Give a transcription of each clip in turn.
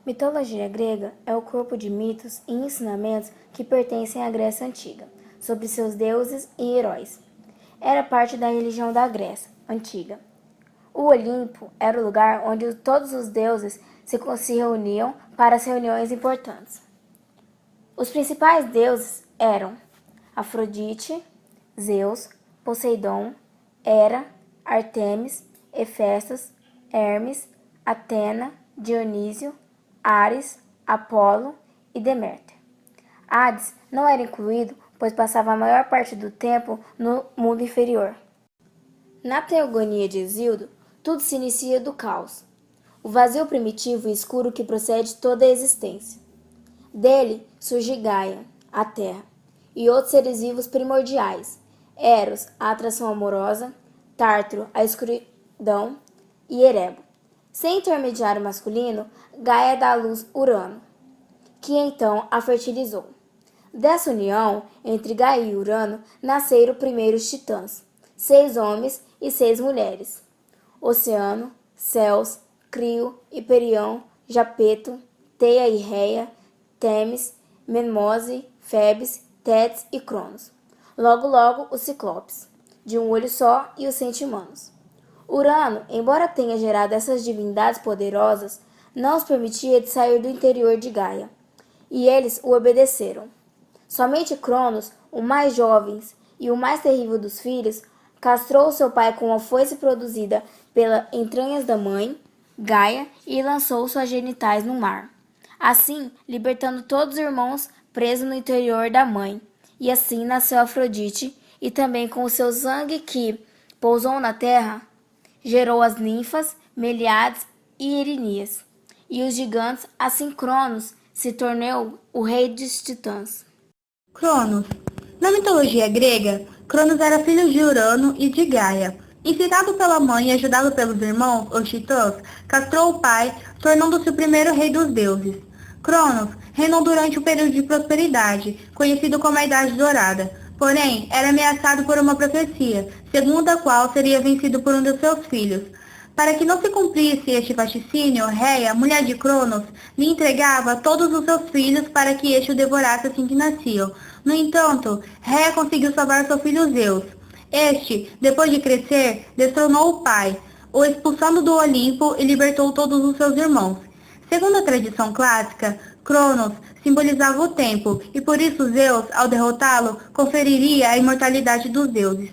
Mitologia grega é o corpo de mitos e ensinamentos que pertencem à Grécia Antiga, sobre seus deuses e heróis. Era parte da religião da Grécia Antiga. O Olimpo era o lugar onde todos os deuses se reuniam para as reuniões importantes. Os principais deuses eram Afrodite, Zeus, Poseidon, Hera, Artemis, Hefestos, Hermes, Atena, Dionísio, Ares, Apolo e Deméter. Hades não era incluído, pois passava a maior parte do tempo no mundo inferior. Na teogonia de Hesíodo, tudo se inicia do caos, o vazio primitivo e escuro que procede de toda a existência. Dele surge Gaia, a terra, e outros seres vivos primordiais, Eros, a atração amorosa, Tártaro, a escuridão, e Erebo. Sem intermediário masculino, Gaia dá à luz Urano, que então a fertilizou. Dessa união entre Gaia e Urano nasceram primeiros titãs, 6 homens e 6 mulheres: Oceano, Céus, Crio, Hiperião, Japeto, Teia e Reia, Temis, Menmose, Febes, Tétis e Cronos. Logo, os Ciclopes, de um olho só, e os Centimanos. Urano, embora tenha gerado essas divindades poderosas, não os permitia de sair do interior de Gaia, e eles o obedeceram. Somente Cronos, o mais jovem e o mais terrível dos filhos, castrou seu pai com uma foice produzida pelas entranhas da mãe, Gaia, e lançou suas genitais no mar, assim libertando todos os irmãos presos no interior da mãe. E assim nasceu Afrodite, e também com o seu sangue que pousou na terra, gerou as ninfas, Meliades e Erinias, e os gigantes. Assim Cronos se tornou o rei dos titãs. Cronos. Na mitologia grega, Cronos era filho de Urano e de Gaia. Ensinado pela mãe e ajudado pelos irmãos, os titãs, castrou o pai, tornando-se o primeiro rei dos deuses. Cronos reinou durante o período de prosperidade, conhecido como a Idade Dourada. Porém, era ameaçado por uma profecia, segundo a qual seria vencido por um de seus filhos. Para que não se cumprisse este vaticínio, Reia, mulher de Cronos, lhe entregava todos os seus filhos para que este o devorasse assim que nasciam. No entanto, Reia conseguiu salvar seu filho Zeus. Este, depois de crescer, destronou o pai, o expulsando do Olimpo e libertou todos os seus irmãos. Segundo a tradição clássica, Cronos simbolizava o tempo, e por isso Zeus, ao derrotá-lo, conferiria a imortalidade dos deuses.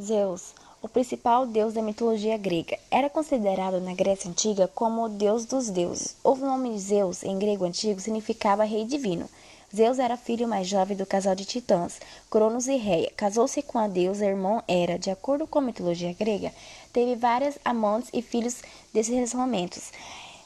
Zeus, o principal deus da mitologia grega, era considerado na Grécia Antiga como o deus dos deuses. O nome Zeus, em grego antigo, significava rei divino. Zeus era filho mais jovem do casal de titãs, Cronos e Reia. Casou-se com a deusa irmã Hera. De acordo com a mitologia grega, teve várias amantes e filhos desses relacionamentos.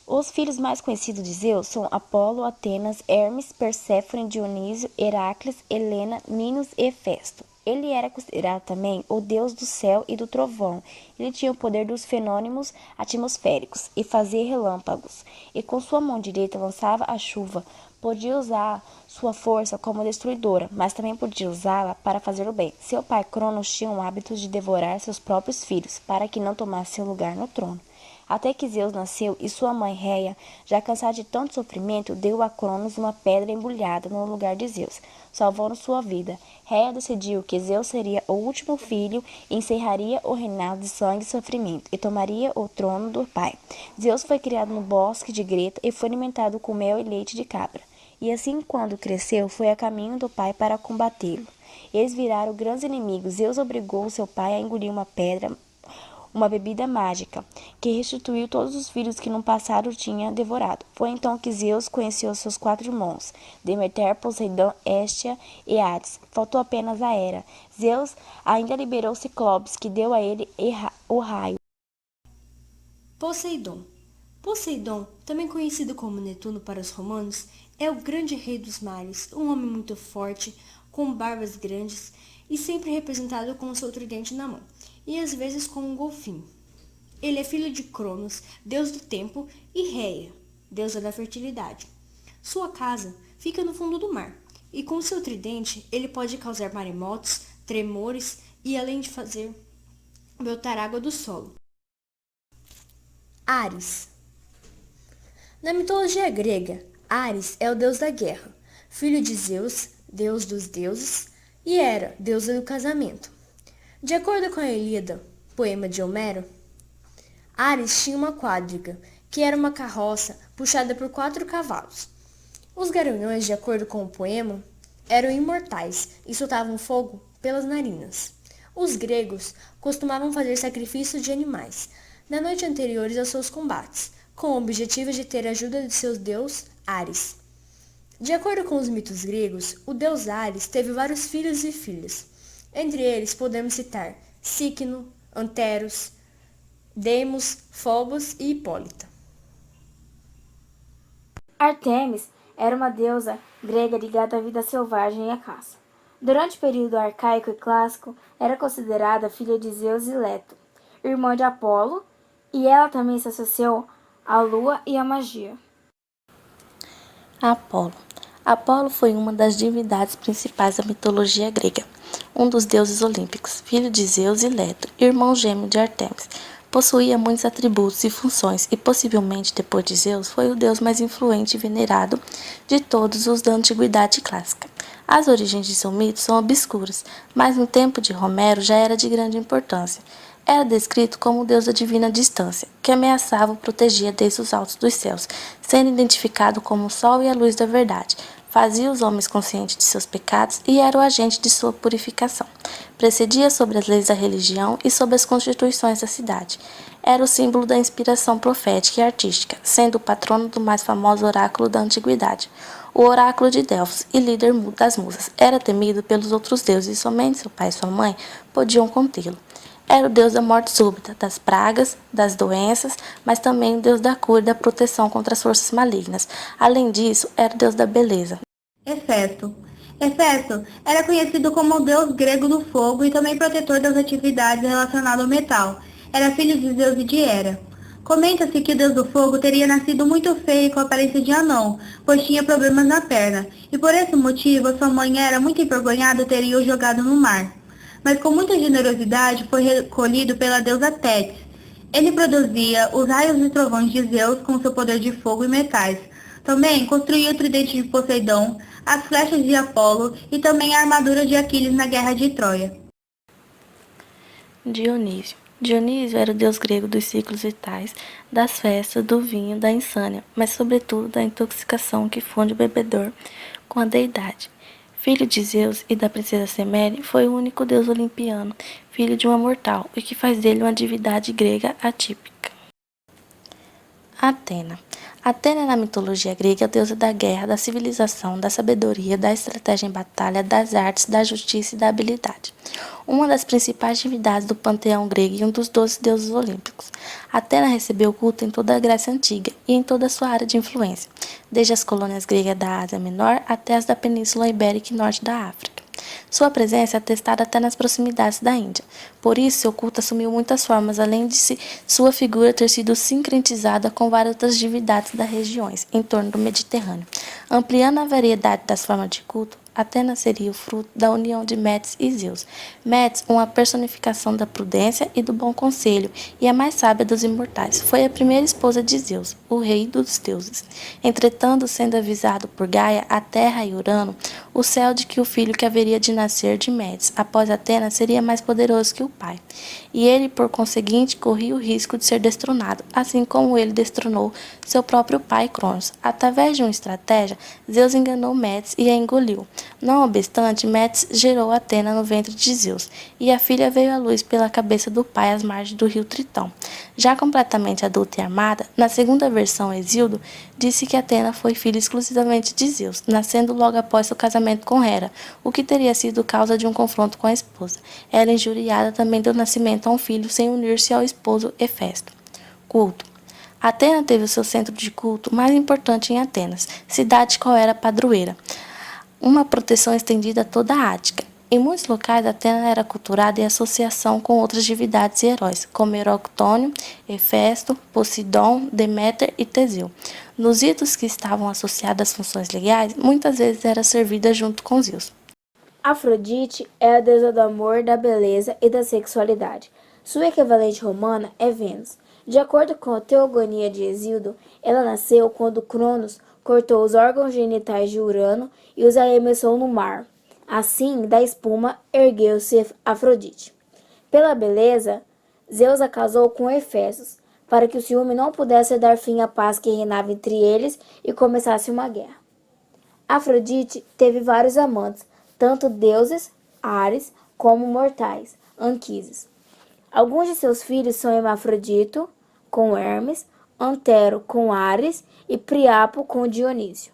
Os filhos mais conhecidos de Zeus são Apolo, Atenas, Hermes, Perséfone, Dionísio, Heracles, Helena, Minos e Hefesto. Ele era considerado também o deus do céu e do trovão. Ele tinha o poder dos fenômenos atmosféricos e fazia relâmpagos, e com sua mão direita lançava a chuva. Podia usar sua força como destruidora, mas também podia usá-la para fazer o bem. Seu pai Cronos tinha o hábito de devorar seus próprios filhos, para que não tomasse seu lugar no trono. Até que Zeus nasceu e sua mãe Reia, já cansada de tanto sofrimento, deu a Cronos uma pedra embrulhada no lugar de Zeus, salvando sua vida. Reia decidiu que Zeus seria o último filho e encerraria o reinado de sangue e sofrimento, e tomaria o trono do pai. Zeus foi criado no bosque de Greta e foi alimentado com mel e leite de cabra. E assim, quando cresceu, foi a caminho do pai para combatê-lo. Eles viraram grandes inimigos. Zeus obrigou seu pai a engolir uma pedra, uma bebida mágica, que restituiu todos os filhos que no passado tinha devorado. Foi então que Zeus conheceu seus 4 irmãos, Deméter, Poseidon, Hestia e Hades. Faltou apenas a Hera. Zeus ainda liberou Ciclopes, que deu a ele o raio. Poseidon. Poseidon, também conhecido como Netuno para os romanos, é o grande rei dos mares, um homem muito forte, com barbas grandes e sempre representado com seu tridente na mão, e às vezes com um golfinho. Ele é filho de Cronos, deus do tempo, e Reia, deusa da fertilidade. Sua casa fica no fundo do mar, e com seu tridente ele pode causar maremotos, tremores e além de fazer brotar água do solo. Ares. Na mitologia grega, Ares é o deus da guerra, filho de Zeus, deus dos deuses, e Hera, deusa do casamento. De acordo com a Ilíada, poema de Homero, Ares tinha uma quadriga, que era uma carroça puxada por 4 cavalos. Os garanhões, de acordo com o poema, eram imortais e soltavam fogo pelas narinas. Os gregos costumavam fazer sacrifícios de animais na noite anteriores aos seus combates, com o objetivo de ter a ajuda de seu deus Ares. De acordo com os mitos gregos, o deus Ares teve vários filhos e filhas. Entre eles podemos citar Cicno, Anteros, Demos, Fobos e Hipólita. Ártemis era uma deusa grega ligada à vida selvagem e à caça. Durante o período arcaico e clássico, era considerada filha de Zeus e Leto, irmã de Apolo, e ela também se associou à lua e à magia. Apolo. Apolo foi uma das divindades principais da mitologia grega, um dos deuses olímpicos, filho de Zeus e Leto, irmão gêmeo de Ártemis. Possuía muitos atributos e funções e possivelmente depois de Zeus foi o deus mais influente e venerado de todos os da antiguidade clássica. As origens de seu mito são obscuras, mas no tempo de Homero já era de grande importância. Era descrito como o deus da divina distância, que ameaçava ou protegia desde os altos dos céus, sendo identificado como o sol e a luz da verdade. Fazia os homens conscientes de seus pecados e era o agente de sua purificação. Precedia sobre as leis da religião e sobre as constituições da cidade. Era o símbolo da inspiração profética e artística, sendo o patrono do mais famoso oráculo da antiguidade, o oráculo de Delfos e líder das musas. Era temido pelos outros deuses e somente seu pai e sua mãe podiam contê-lo. Era o deus da morte súbita, das pragas, das doenças, mas também o deus da cura e da proteção contra as forças malignas. Além disso, era o deus da beleza. Hefesto. Hefesto era conhecido como o deus grego do fogo e também protetor das atividades relacionadas ao metal. Era filho de Zeus e de Hera. Comenta-se que o deus do fogo teria nascido muito feio e com aparência de anão, pois tinha problemas na perna, e por esse motivo sua mãe Hera, muito envergonhada, teria o jogado no mar. Mas com muita generosidade foi recolhido pela deusa Tétis. Ele produzia os raios e trovões de Zeus com seu poder de fogo e metais. Também construiu o tridente de Poseidon, as flechas de Apolo e também a armadura de Aquiles na guerra de Troia. Dionísio. Dionísio era o deus grego dos ciclos vitais, das festas, do vinho, da insânia, mas sobretudo da intoxicação que funde o bebedor com a deidade. Filho de Zeus e da princesa Semele, foi o único deus olimpiano, filho de uma mortal, o que faz dele uma divindade grega atípica. Atena. Atena na mitologia grega é a deusa da guerra, da civilização, da sabedoria, da estratégia em batalha, das artes, da justiça e da habilidade. Uma das principais divindades do panteão grego e um dos 12 deuses olímpicos. Atena recebeu culto em toda a Grécia Antiga e em toda a sua área de influência, desde as colônias gregas da Ásia Menor até as da Península Ibérica e norte da África. Sua presença é atestada até nas proximidades da Índia. Por isso, seu culto assumiu muitas formas, além de sua figura ter sido sincretizada com várias outras divindades das regiões em torno do Mediterrâneo. Ampliando a variedade das formas de culto, Atena seria o fruto da união de Metis e Zeus. Metis, uma personificação da prudência e do bom conselho, e a mais sábia dos imortais, foi a primeira esposa de Zeus, o rei dos deuses. Entretanto, sendo avisado por Gaia, a Terra e Urano, o céu de que o filho que haveria de nascer de Metis, após Atena, seria mais poderoso que o pai. E ele, por conseguinte, corria o risco de ser destronado, assim como ele destronou seu próprio pai Cronos. Através de uma estratégia, Zeus enganou Metis e a engoliu. Não obstante, Metis gerou Atena no ventre de Zeus, e a filha veio à luz pela cabeça do pai às margens do rio Tritão. Já completamente adulta e armada, na segunda versão Hesíodo disse que Atena foi filha exclusivamente de Zeus, nascendo logo após seu casamento com Hera, o que teria sido causa de um confronto com a esposa. Ela, injuriada, também deu nascimento a um filho sem unir-se ao esposo Hefesto. Culto. Atena teve o seu centro de culto mais importante em Atenas, cidade qual era padroeira, uma proteção estendida a toda a Ática. Em muitos locais, Atena era cultuada em associação com outras divindades e heróis, como Heroctônio, Hefesto, Poseidon, Deméter e Teseu. Nos ritos que estavam associados às funções legais, muitas vezes era servida junto com Zeus. Afrodite é a deusa do amor, da beleza e da sexualidade. Sua equivalente romana é Vênus. De acordo com a Teogonia de Hesíodo, ela nasceu quando Cronos cortou os órgãos genitais de Urano e os arremessou no mar. Assim, da espuma ergueu-se Afrodite. Pela beleza, Zeus a casou com Efésios, para que o ciúme não pudesse dar fim à paz que reinava entre eles e começasse uma guerra. Afrodite teve vários amantes, tanto deuses, Ares, como mortais, Anquises. Alguns de seus filhos são Hermafrodito, com Hermes, Antero, com Ares e Priapo, com Dionísio.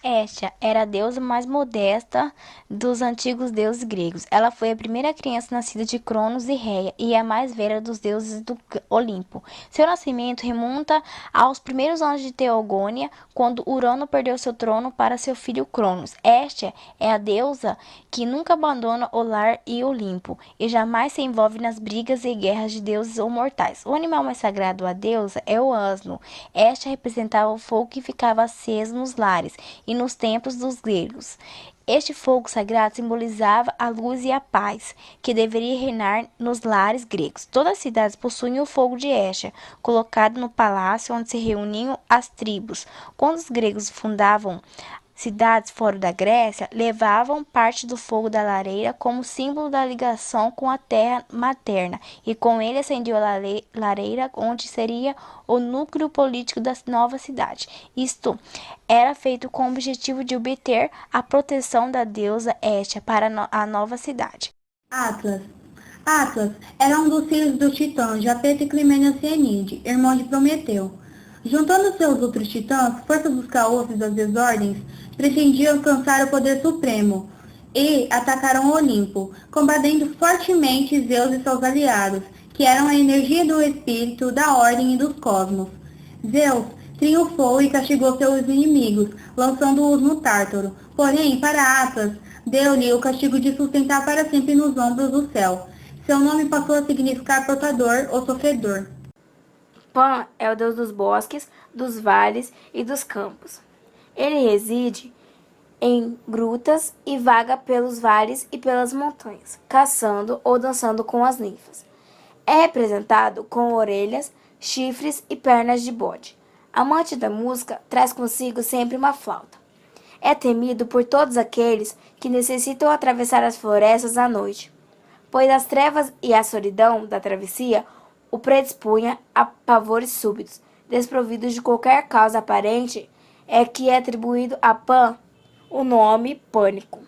Hestia era a deusa mais modesta dos antigos deuses gregos. Ela foi a primeira criança nascida de Cronos e Reia e a mais velha dos deuses do Olimpo. Seu nascimento remonta aos primeiros anos de Teogônia, quando Urano perdeu seu trono para seu filho Cronos. Hestia é a deusa que nunca abandona o lar e Olimpo e jamais se envolve nas brigas e guerras de deuses ou mortais. O animal mais sagrado à deusa é o asno. Hestia representava o fogo que ficava aceso nos lares e nos templos dos gregos. Este fogo sagrado simbolizava a luz e a paz, que deveria reinar nos lares gregos. Todas as cidades possuíam o fogo de Hestia, colocado no palácio onde se reuniam as tribos. Quando os gregos fundavam cidades fora da Grécia, levavam parte do fogo da lareira como símbolo da ligação com a terra materna, e com ele acendiam a lareira onde seria o núcleo político da nova cidade. Isto era feito com o objetivo de obter a proteção da deusa Hestia para a nova cidade. Atlas era um dos filhos dos titãs Japeta e Climênia Cianide, irmão de Prometeu. Juntando seus outros titãs, forças dos caossos e das desordens, pretendiam alcançar o poder supremo e atacaram o Olimpo, combatendo fortemente Zeus e seus aliados, que eram a energia do espírito, da ordem e dos cosmos. Zeus triunfou e castigou seus inimigos, lançando-os no Tártaro. Porém, para Atlas, deu-lhe o castigo de sustentar para sempre nos ombros do céu. Seu nome passou a significar portador ou sofredor. Pan é o deus dos bosques, dos vales e dos campos. Ele reside em grutas e vaga pelos vales e pelas montanhas, caçando ou dançando com as ninfas. É representado com orelhas, chifres e pernas de bode. Amante da música, traz consigo sempre uma flauta. É temido por todos aqueles que necessitam atravessar as florestas à noite, pois as trevas e a solidão da travessia o predispunha a pavores súbitos, desprovidos de qualquer causa aparente, é que é atribuído a Pan o nome Pânico.